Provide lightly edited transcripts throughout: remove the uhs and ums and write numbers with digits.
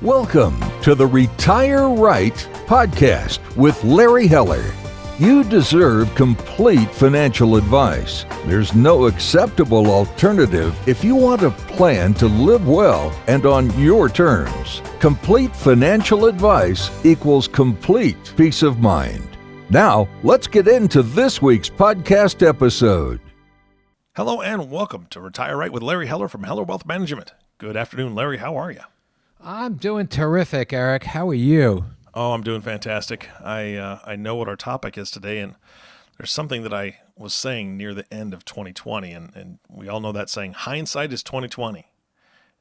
Welcome to the Retire Right podcast with Larry Heller. You deserve complete financial advice. There's no acceptable alternative if you want a plan to live well and on your terms. Complete financial advice equals complete peace of mind. Now, let's get into this week's podcast episode. Hello and welcome to Retire Right with Larry Heller from Heller Wealth Management. Good afternoon, Larry. How are you? I'm doing terrific, Eric. How are you? Oh, I'm doing fantastic. I know what our topic is today, and there's something that I was saying near the end of 2020, and we all know that saying, hindsight is 2020.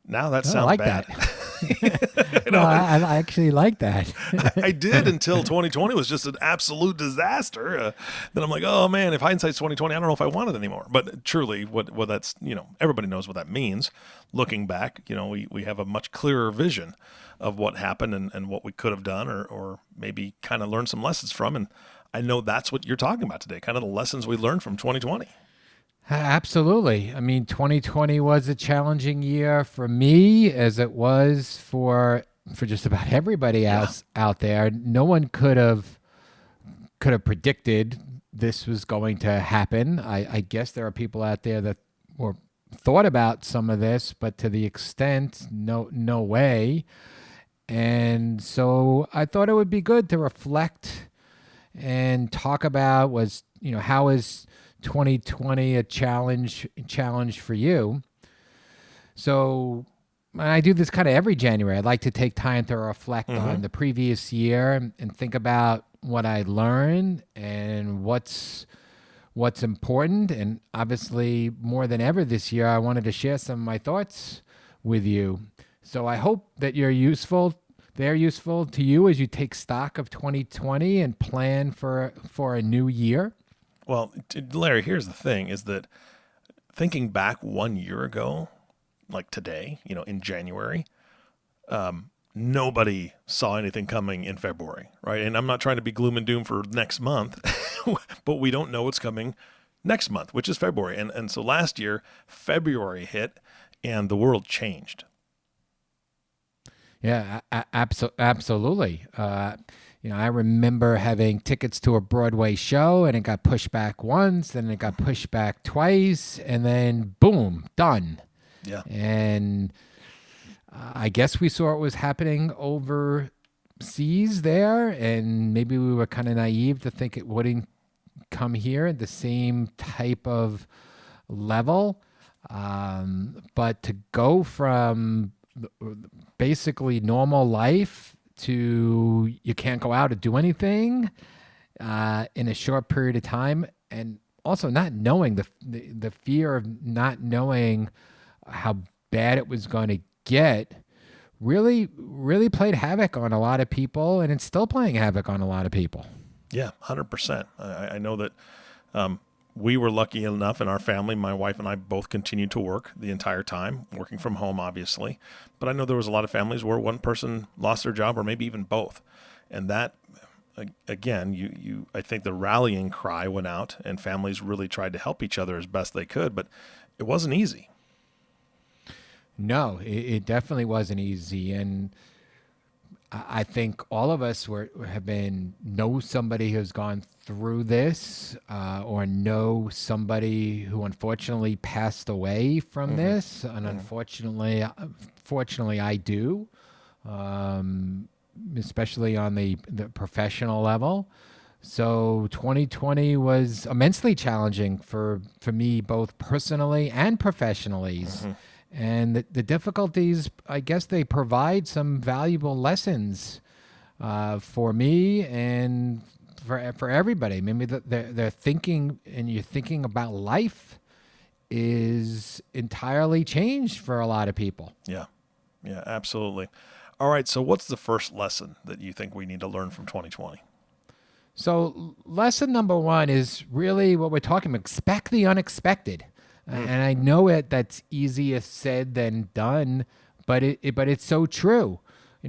Now that sounds like bad. That. I actually like that. I did until 2020 was just an absolute disaster. Then I'm like, oh man, if hindsight's 2020, I don't know if I want it anymore. But truly, what that's, everybody knows what that means. Looking back, we have a much clearer vision of what happened and what we could have done or maybe kind of learn some lessons from. And I know that's what you're talking about today, kind of the lessons we learned from 2020. Absolutely. I mean, 2020 was a challenging year for me as it was for just about everybody else out there. No one could have predicted this was going to happen. I guess there are people out there that thought about some of this, but to the extent, no way. And so I thought it would be good to reflect and talk about how is 2020 a challenge for you. So I do this kind of every January. I'd like to take time to reflect on the previous year and think about what I learned and what's important. And obviously, more than ever this year, I wanted to share some of my thoughts with you. So I hope that they're useful to you as you take stock of 2020 and plan for a new year. Well, Larry, here's the thing, is that thinking back 1 year ago, like today, in January, nobody saw anything coming in February, right? And I'm not trying to be gloom and doom for next month, but we don't know what's coming next month, which is February. And so last year, February hit and the world changed. Yeah, absolutely. I remember having tickets to a Broadway show and it got pushed back once, then it got pushed back twice, and then boom, done. Yeah. And I guess we saw what was happening overseas there, and maybe we were kind of naive to think it wouldn't come here at the same type of level. But to go from basically normal life to you can't go out or do anything in a short period of time, and also not knowing the fear of not knowing how bad it was going to get really played havoc on a lot of people, and it's still playing havoc on a lot of people. Yeah, 100%. I know that we were lucky enough in our family. My wife and I both continued to work the entire time, working from home, obviously. But I know there was a lot of families where one person lost their job or maybe even both. And that, again, I think the rallying cry went out and families really tried to help each other as best they could, but it wasn't easy. No, it definitely wasn't easy. And I think all of us know somebody who's gone through this or know somebody who unfortunately passed away from this. And fortunately, I do, especially on the professional level. So 2020 was immensely challenging for me, both personally and professionally. And the difficulties, I guess they provide some valuable lessons for me and for everybody. Maybe they're thinking, and you're thinking about life is entirely changed for a lot of people. Yeah, absolutely. All right, so what's the first lesson that you think we need to learn from 2020? So lesson number one is really what we're talking about. Expect the unexpected. And I know that's easier said than done, but it's so true.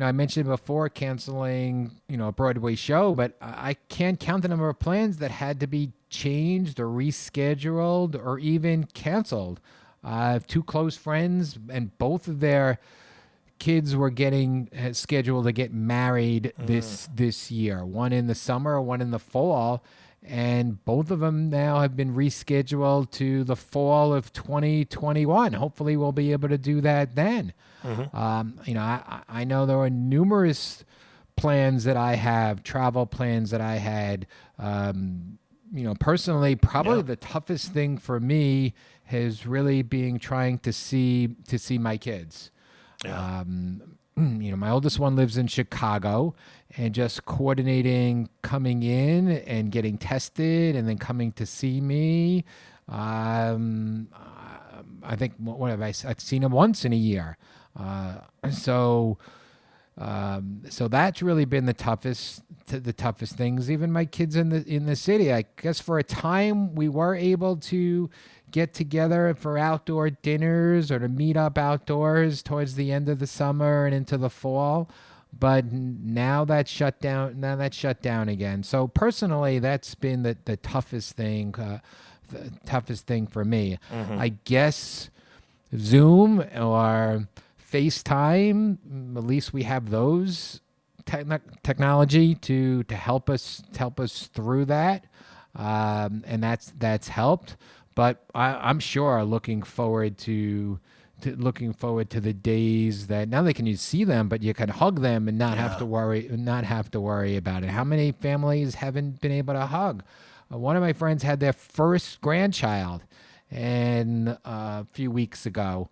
I mentioned before canceling, a Broadway show, but I can't count the number of plans that had to be changed or rescheduled or even canceled. I have two close friends, and both of their kids were getting scheduled to get married this year. One in the summer, one in the fall, and both of them now have been rescheduled to the fall of 2021. Hopefully, we'll be able to do that then. I know there are numerous plans that I have, travel plans that I had. Personally, probably the toughest thing for me has really been trying to see my kids. Yeah. My oldest one lives in Chicago, and just coordinating coming in and getting tested and then coming to see me. I think I've seen him once in a year. So that's really been the toughest things. Even my kids in the city, I guess for a time we were able to get together for outdoor dinners or to meet up outdoors towards the end of the summer and into the fall. But now that's shut down. Again. So personally, that's been the toughest thing. The toughest thing for me. I guess Zoom or FaceTime. At least we have those technology to help us through that, and that's helped. But I'm sure looking forward to the days that now they can see them, but you can hug them and not have to worry about it. How many families haven't been able to hug? One of my friends had their first grandchild, and a few weeks ago.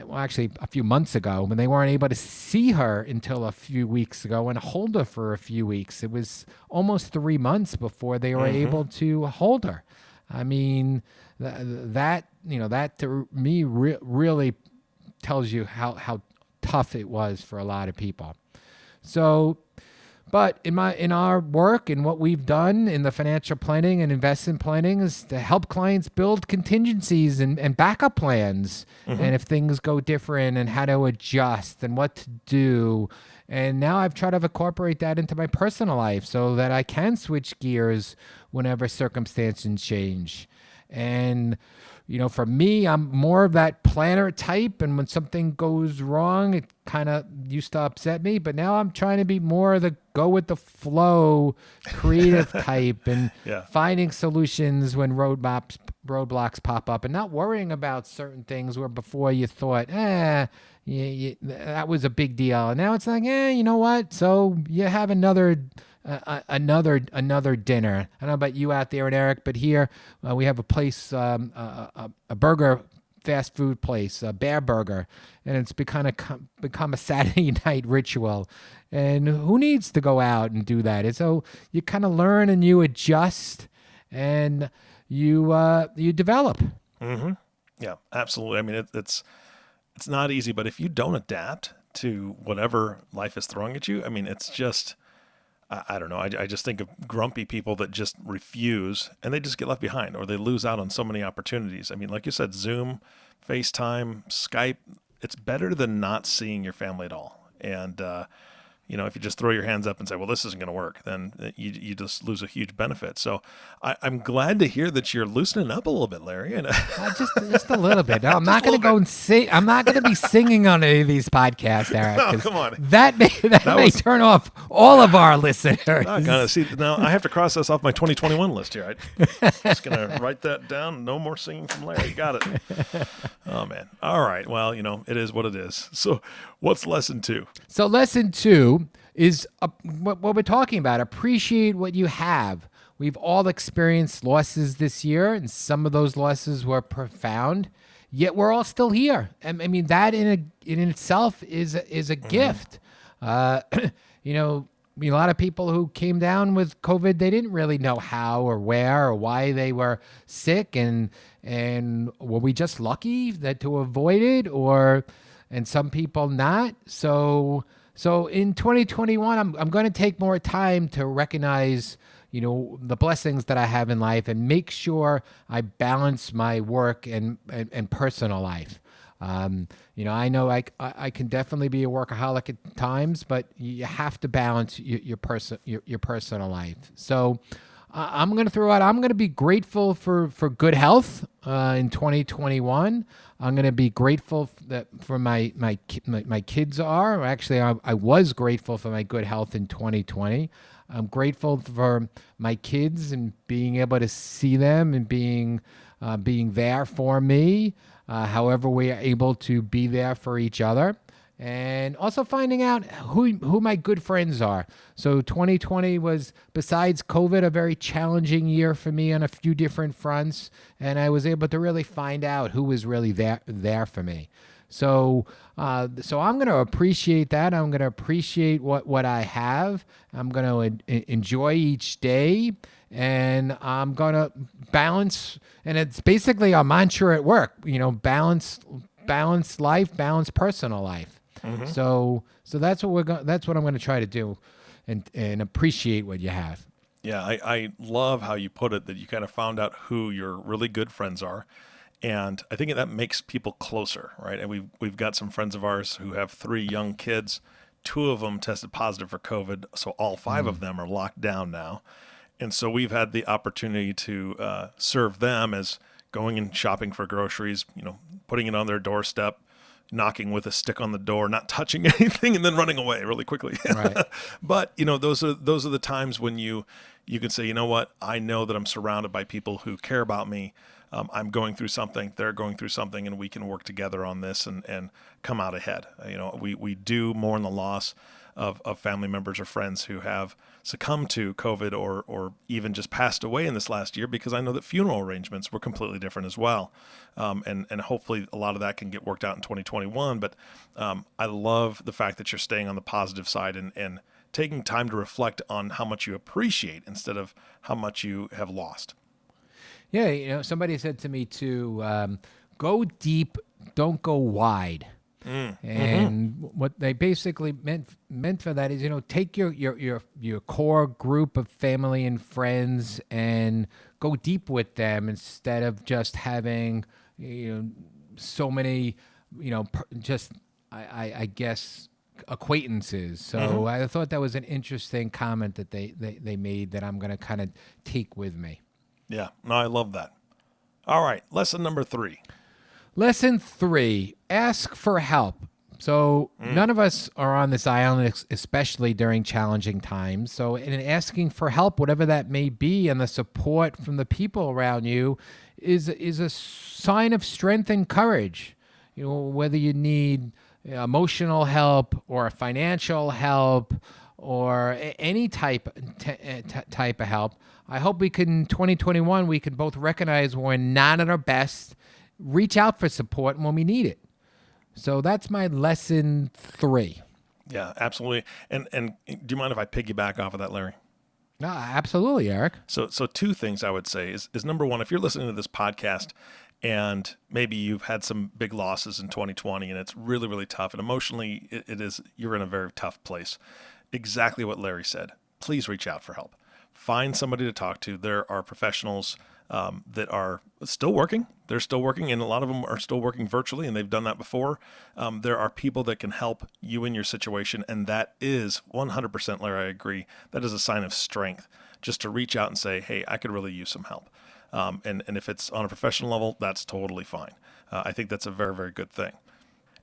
Well, actually, a few months ago, when they weren't able to see her until a few weeks ago and hold her for a few weeks. It was almost 3 months before they were able to hold her. I mean, that to me really tells you how tough it was for a lot of people. So, but in our work and what we've done in the financial planning and investment planning is to help clients build contingencies and backup plans, and if things go different, and how to adjust and what to do. And now I've tried to incorporate that into my personal life so that I can switch gears whenever circumstances change. And for me, I'm more of that planner type, and when something goes wrong, it kind of used to upset me, but now I'm trying to be more the go with the flow, creative type, and finding solutions when roadblocks pop up, and not worrying about certain things where before you thought, that was a big deal, and now it's like, you know what? So you have another dinner. I don't know about you out there and Eric, but here we have a place, a burger fast food place, Bear Burger, and it's become a Saturday night ritual. And who needs to go out and do that? And so you kind of learn and you adjust and you develop. Yeah, absolutely. I mean, it's not easy, but if you don't adapt to whatever life is throwing at you, I mean, it's just, I don't know. I just think of grumpy people that just refuse and they just get left behind, or they lose out on so many opportunities. I mean, like you said, Zoom, FaceTime, Skype, it's better than not seeing your family at all. And, if you just throw your hands up and say, well, this isn't going to work, then you just lose a huge benefit. So I'm glad to hear that you're loosening up a little bit, Larry. And just a little bit. No, I'm not going to go and sing. I'm not going to be singing on any of these podcasts, Eric. Oh, come on. That may turn off all of our listeners. See, now I have to cross this off my 2021 list here. I'm just going to write that down. No more singing from Larry. Got it. Oh, man. All right. Well, it is what it is. So what's lesson 2? So lesson 2 is what we're talking about. Appreciate what you have. We've all experienced losses this year, and some of those losses were profound, yet we're all still here. I mean, that in itself is a gift. A lot of people who came down with COVID, they didn't really know how or where or why they were sick, and were we just lucky that to avoid it, and some people not. So in 2021, I'm going to take more time to recognize, the blessings that I have in life and make sure I balance my work and personal life. I know I can definitely be a workaholic at times, but you have to balance your personal life. So I'm going to throw out, I'm going to be grateful for good health in 2021. I'm going to be grateful that for my kids are. Actually, I was grateful for my good health in 2020. I'm grateful for my kids and being able to see them and being there for me, however we are able to be there for each other. And also finding out who my good friends are. So 2020 was, besides COVID, a very challenging year for me on a few different fronts, and I was able to really find out who was really there for me. So so I'm going to appreciate that. I'm going to appreciate what I have. I'm going to enjoy each day, and I'm going to balance. And it's basically a mantra at work. Balance life, balance personal life. Mm-hmm. So that's what that's what I'm going to try to do, and appreciate what you have. Yeah, I love how you put it, that you kind of found out who your really good friends are, and I think that makes people closer, right? And we've got some friends of ours who have 3 young kids. 2 of them tested positive for COVID, so all 5 of them are locked down now, and so we've had the opportunity to serve them as going and shopping for groceries, putting it on their doorstep, knocking with a stick on the door, not touching anything, and then running away really quickly. Right. But those are the times when you can say, you know what, I know that I'm surrounded by people who care about me. I'm going through something, they're going through something, and we can work together on this and come out ahead. We do mourn the loss of family members or friends who have succumbed to COVID or even just passed away in this last year, because I know that funeral arrangements were completely different as well. And hopefully a lot of that can get worked out in 2021. But I love the fact that you're staying on the positive side and taking time to reflect on how much you appreciate instead of how much you have lost. Yeah, somebody said to me too, go deep, don't go wide. And what they basically meant for that is, take your core group of family and friends and go deep with them, instead of just having so many I guess acquaintances. So I thought that was an interesting comment that they made that I'm going to kind of take with me. Yeah, no, I love that. All right, lesson number 3. Lesson 3, ask for help. So none of us are on this island, especially during challenging times. So in asking for help, whatever that may be, and the support from the people around you is a sign of strength and courage. Whether you need emotional help or financial help or any type of help, I hope we can, 2021, we can both recognize we're not at our best, reach out for support when we need it. So that's my lesson 3. Yeah, absolutely. And do you mind if I piggyback off of that, Larry? No, absolutely, Eric. So 2 things I would say is number 1, if you're listening to this podcast and maybe you've had some big losses in 2020 and it's really, really tough, and emotionally you're in a very tough place. Exactly what Larry said. Please reach out for help. Find somebody to talk to. There are professionals that are still working. They're still working, and a lot of them are still working virtually, and they've done that before. There are people that can help you in your situation, and that is 100%, Larry, I agree. That is a sign of strength, just to reach out and say, hey, I could really use some help. And if it's on a professional level, that's totally fine. I think that's a very, very good thing.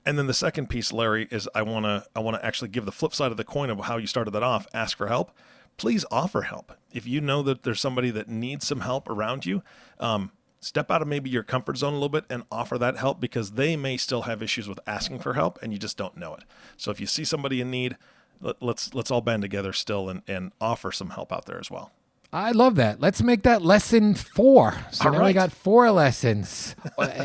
And then the second piece, Larry, is I want to actually give the flip side of the coin of how you started that off. Ask for help. Please offer help. If you know that there's somebody that needs some help around you, step out of maybe your comfort zone a little bit and offer that help, because they may still have issues with asking for help and you just don't know it. So if you see somebody in need, let's all band together still and offer some help out there as well. I love that. Let's make that lesson 4. So All now right. we got 4 lessons.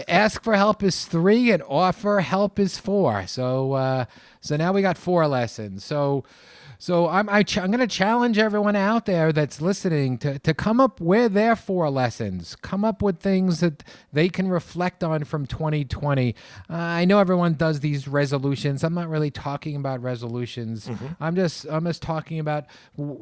Ask for help is 3 and offer help is 4. So now we got 4 lessons. So I'm going to challenge everyone out there that's listening to come up with their 4 lessons. Come up with things that they can reflect on from 2020. I know everyone does these resolutions. I'm not really talking about resolutions. I'm just talking about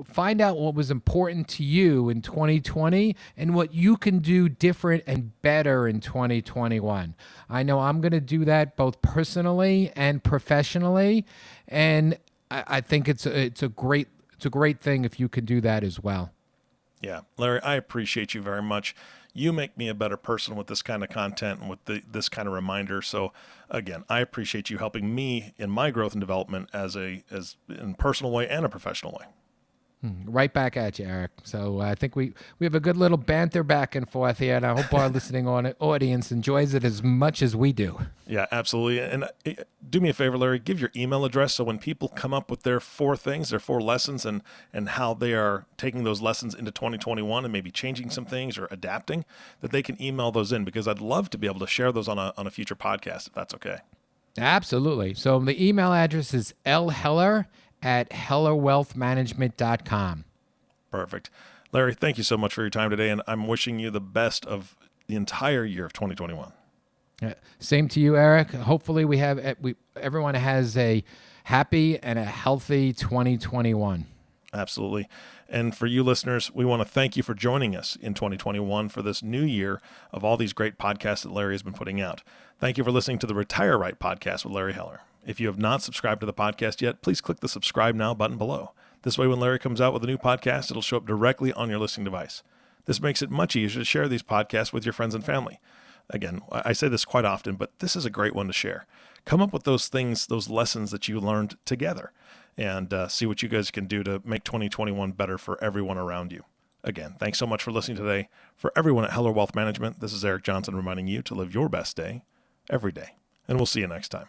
find out what was important to you in 2020 and what you can do different and better in 2021. I know I'm going to do that both personally and professionally, and I think it's a great thing if you can do that as well. Yeah, Larry, I appreciate you very much. You make me a better person with this kind of content and with this kind of reminder. So again, I appreciate you helping me in my growth and development as in a personal way and a professional way. Right back at you, Eric. So I think we have a good little banter back and forth here, and I hope our listening audience enjoys it as much as we do. Yeah, absolutely. And do me a favor, Larry, give your email address so when people come up with their 4 things, their 4 lessons, and how they are taking those lessons into 2021 and maybe changing some things or adapting, that they can email those in, because I'd love to be able to share those on a future podcast, if that's okay. Absolutely. So the email address is lheller@hellerwealthmanagement.com. Perfect. Larry, thank you so much for your time today, and I'm wishing you the best of the entire year of 2021. Same to you, Eric. Hopefully everyone has a happy and a healthy 2021. Absolutely. And for you listeners, we want to thank you for joining us in 2021 for this new year of all these great podcasts that Larry has been putting out. Thank you for listening to the Retire Right podcast with Larry Heller. If you have not subscribed to the podcast yet, please click the subscribe now button below. This way, when Larry comes out with a new podcast, it'll show up directly on your listening device. This makes it much easier to share these podcasts with your friends and family. Again, I say this quite often, but this is a great one to share. Come up with those things, those lessons that you learned together, and see what you guys can do to make 2021 better for everyone around you. Again, thanks so much for listening today. For everyone at Heller Wealth Management, this is Eric Johnson reminding you to live your best day every day. And we'll see you next time.